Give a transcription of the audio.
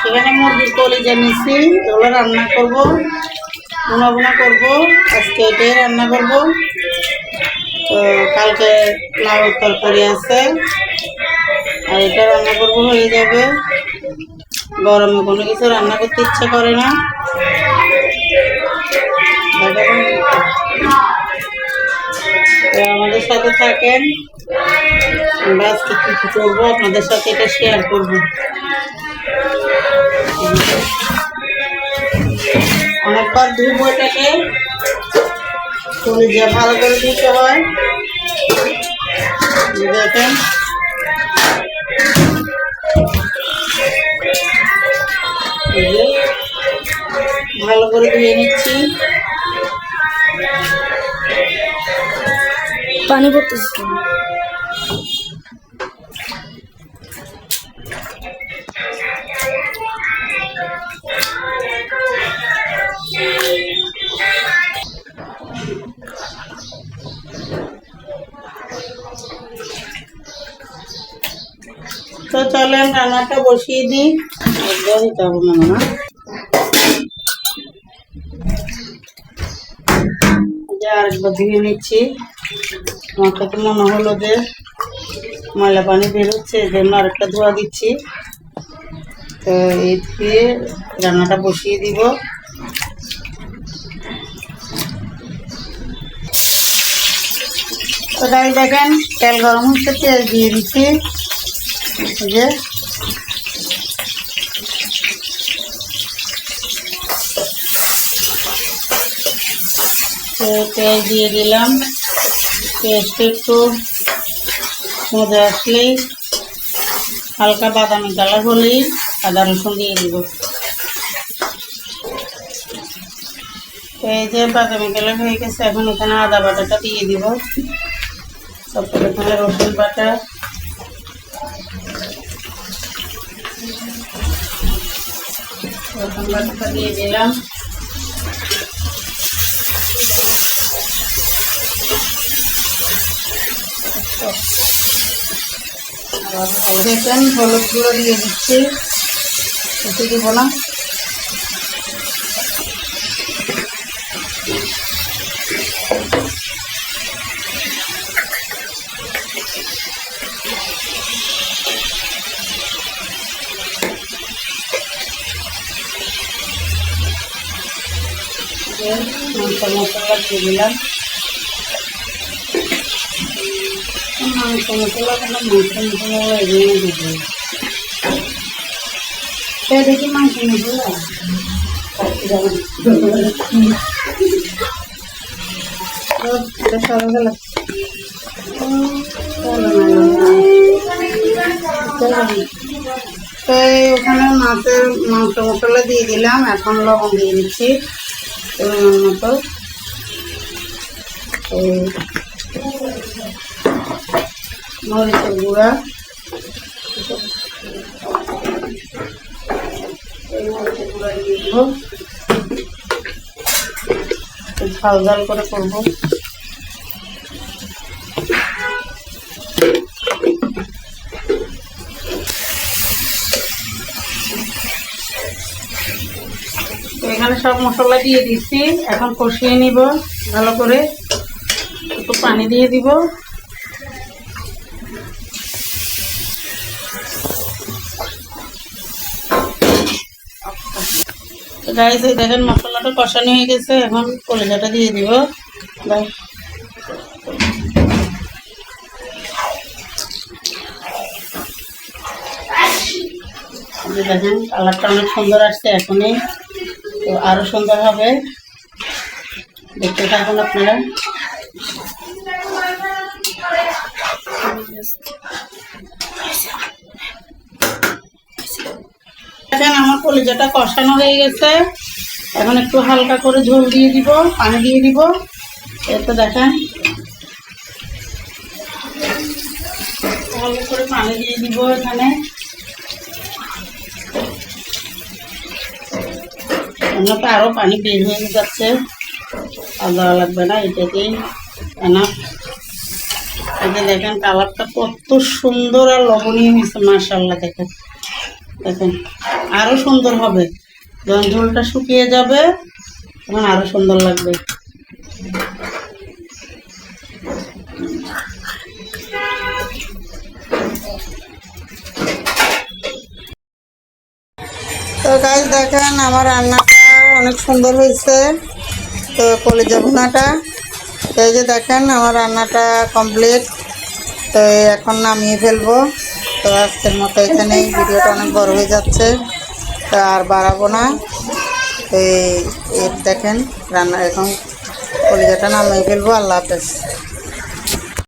এখানে মুরগির কলিজা নিচ্ছি, এগুলো রান্না করব, ভুনা করবো। আজকে এটাই রান্না করব। তো কালকে লাউ তরকারি আছে, আর এটা রান্না করব, হয়ে যাবে। গরমে কোনো কিছু রান্না করতে ইচ্ছে করে না। তো আমাদের সাথে থাকেন, আমরা আজকে কি করবো আপনাদের সাথে এটা শেয়ার করবো। অনেকবার ধুবো এটাকে, কলিজা ভালো করে দিতে হয়। দেখেন ভালো করে ধুয়ে নিচ্ছি। পানি পড়তেছে। তো চলেন রান্নাটা বসিয়ে দিই। দিতে হবে না, আরেকবার ধুয়ে নিচ্ছি। আমার তো মনে হলো যে ময়লা পানি বেরোচ্ছে, এই জন্য আরেকটা ধোয়া দিচ্ছি। তো এই ধুয়ে রান্নাটা বসিয়ে দিব। তো তাই দেখেন তেল গরম হচ্ছে, তেল দিয়ে দিচ্ছি। যে তেল দিয়ে দিলাম। পেঁয়াজটা একটু মজা আসলেই, হালকা বাদামি কালার হলেই আদা রসুন দিয়ে দিব। এই যে বাদামি কালার হয়ে গেছে, এখন এখানে আদা বাটাটা দিয়ে দিব। তারপরে এখানে রসুন বাটা, রসুন বাটাটা দিয়ে দিলাম। দেখেন হলুদ গুঁড়ো দিয়ে দিচ্ছি, বেশি দিব না। মশলা দিয়ে দিলাম। মাংস মশলা এগিয়ে দেবো। দেখি মাংস মশলা ওখানে মাছের মাংস মশলা দিয়ে দিলাম। এখন লবণ দিয়ে দিচ্ছি মতো। মরিচের গুঁড়া, মরিচের গুঁড়া দিয়ে দিব। ঝাল ঝাল করে করবো। এখানে সব মশলা দিয়ে দিচ্ছি, এখন কষিয়ে নিব ভালো করে। একটু পানি দিয়ে দিব। গাইস দেখেন মশলাটা কষানো হয়ে গেছে, এখন কলিজাটা দিয়ে দিব। দেখেন কালারটা অনেক সুন্দর আসছে, এখনই তো আরো সুন্দর হবে, দেখতে থাকুন আপনারা। দেখেন আমার কলিজাটা কষানো হয়ে গেছে, এখন একটু হালকা করে ঝোল দিয়ে দিব, পানি দিয়ে দিব। এরপর দেখেন হালকা করে পানি দিয়ে দিব। এখানে তো আরো পানি বের হয়ে যাচ্ছে, আর দেওয়া লাগবে না, এটাতেই এনাফ। এই যে দেখেন কালারটা কত সুন্দর আর লবণীয় হয়েছে, মাশাআল্লাহ। দেখেন দেখেন আরো সুন্দর হবে যখন ঝোলটা শুকিয়ে যাবে, তখন আরো সুন্দর লাগবে। তো গাইস দেখেন আমার রান্নাটা অনেক সুন্দর হয়েছে। তো কলিজা ভুনাটা, এই যে দেখেন আমার রান্নাটা কমপ্লিট। তো এখন নামিয়ে ফেলবো। তো আজকের মতো এখানেই, ভিডিওটা অনেক বড় হয়ে যাচ্ছে, তো আর বাড়াবো না। তো এই দেখেন রান্না, এখন কলিজাটা নামিয়ে ফেলবো। আল্লাহ হাফেজ।